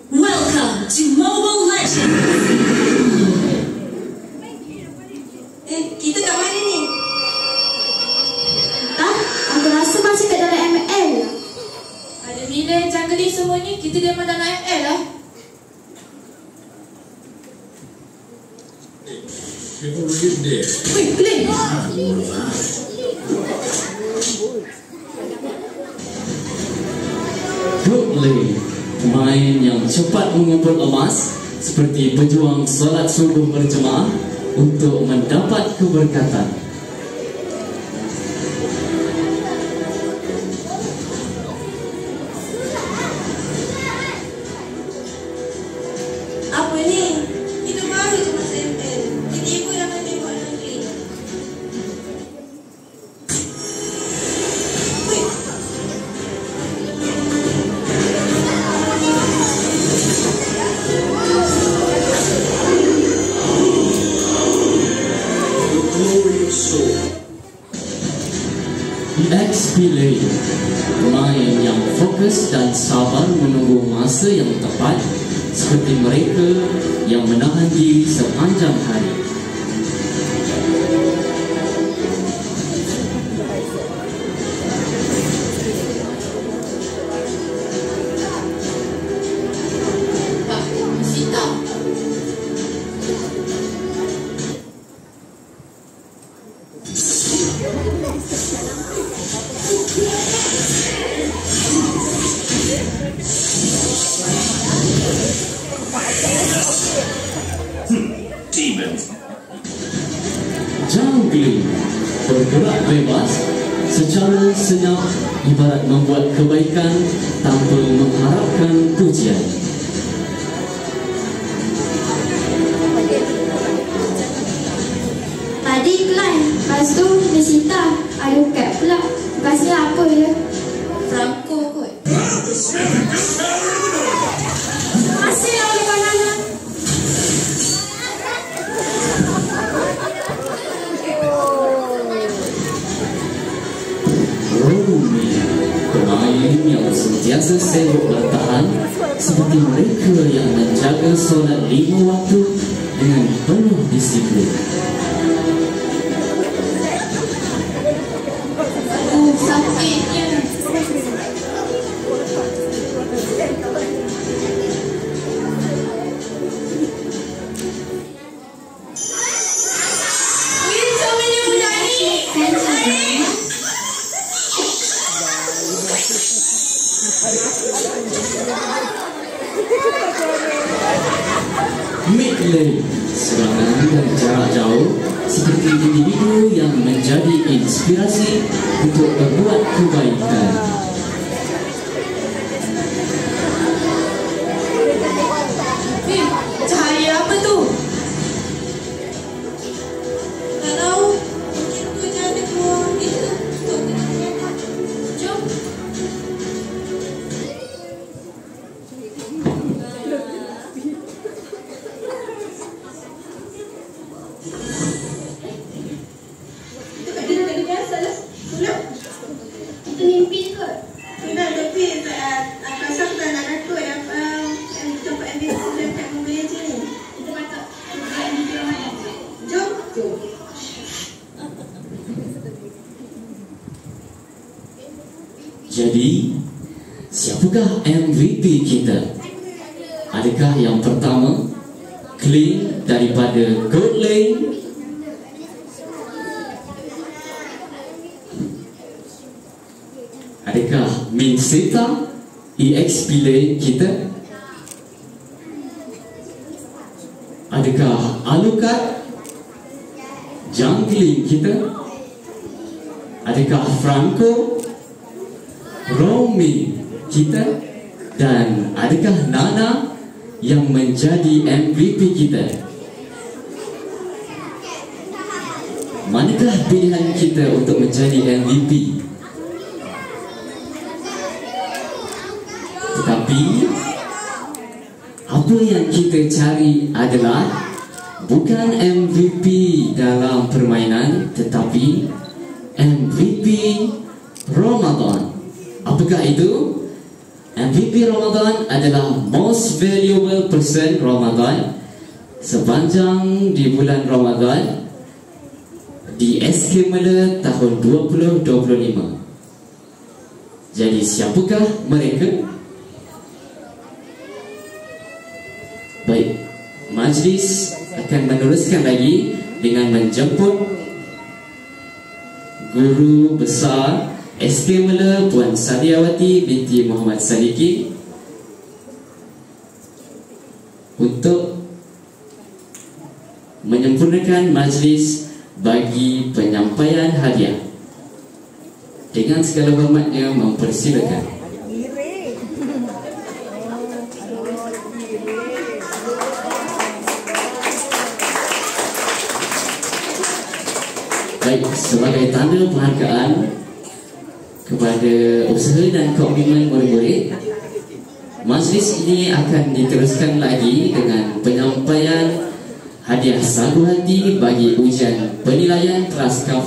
Welcome to Mobile Legends. Kita kat mana ni? Aku rasa masih kat dalam ML. Ada bila jungling semua ni, kita memang dalam ML lah. You're already there. Wait, play. Goodley, pemain yang cepat mengumpul emas seperti pejuang solat subuh berjemaah untuk mendapat keberkatan. Apa ni? Kita baru je masuk ML. Tiba-tiba dah main tembak lagi. Wait. The glorious soul. EXP Lane, pemain yang fokus dan sabar menunggu masa yang tepat seperti mereka yang menahan diri sepanjang hari. Sita. Demon. Jungling bergerak bebas secara senyap ibarat membuat kebaikan tanpa mengharapkan pujian. Tadi Klein, lepas tu Mesita. Aduh kat pula. Bekasnya apa je? Franco kot. Masih lah oleh banana. Romy, pemain yang sentiasa sibuk bertahan seperti mereka yang menjaga solat 5 waktu dengan penuh disiplin. Aduh, sakitnya. Macam mana budak ni? Mid lane, serangan dari jarak jauh seperti individu yang menjadi inspirasi untuk berbuat kebaikan. Cahaya apa tu? Tak tahu. Mungkin tu je ada keluar. Itu. Tutup kita punya. Jom. Dia dah biasa lah. Tolong. Itu mimpi kot. Sudah, tapi rasa aku tak nak rakut yang tempat yang dia dekat Mobile Legends ni. Kita patut buat video mana? Jom. Jom. Jadi, siapakah MVP kita? Adakah yang pertama, Clean daripada Gold Lane? Adakah Minseta EXP Lane kita? Adakah Alucard jungling kita? Adakah Franco Romy kita? Dan adakah Nana yang menjadi MVP kita? Manakah pilihan kita untuk menjadi MVP? Tetapi apa yang kita cari adalah bukan MVP dalam permainan, tetapi MVP Ramadan. Apakah itu? MVP Ramadan adalah most valuable person Ramadan sepanjang di bulan Ramadan di SK Mela tahun 2025. Jadi siapakah mereka? Baik, majlis akan meneruskan lagi dengan menjemput Guru Besar SK Mela Puan Sadiawati binti Muhammad Sadiqin untuk menyempurnakan majlis bagi penyampaian hadiah. Dengan segala hormatnya mempersilakan. Baik, sebagai tanda penghargaan kepada usaha dan komitmen murid-murid, majlis ini akan diteruskan lagi dengan penyampaian hadiah sagu hati bagi ujian penilaian kelas kafah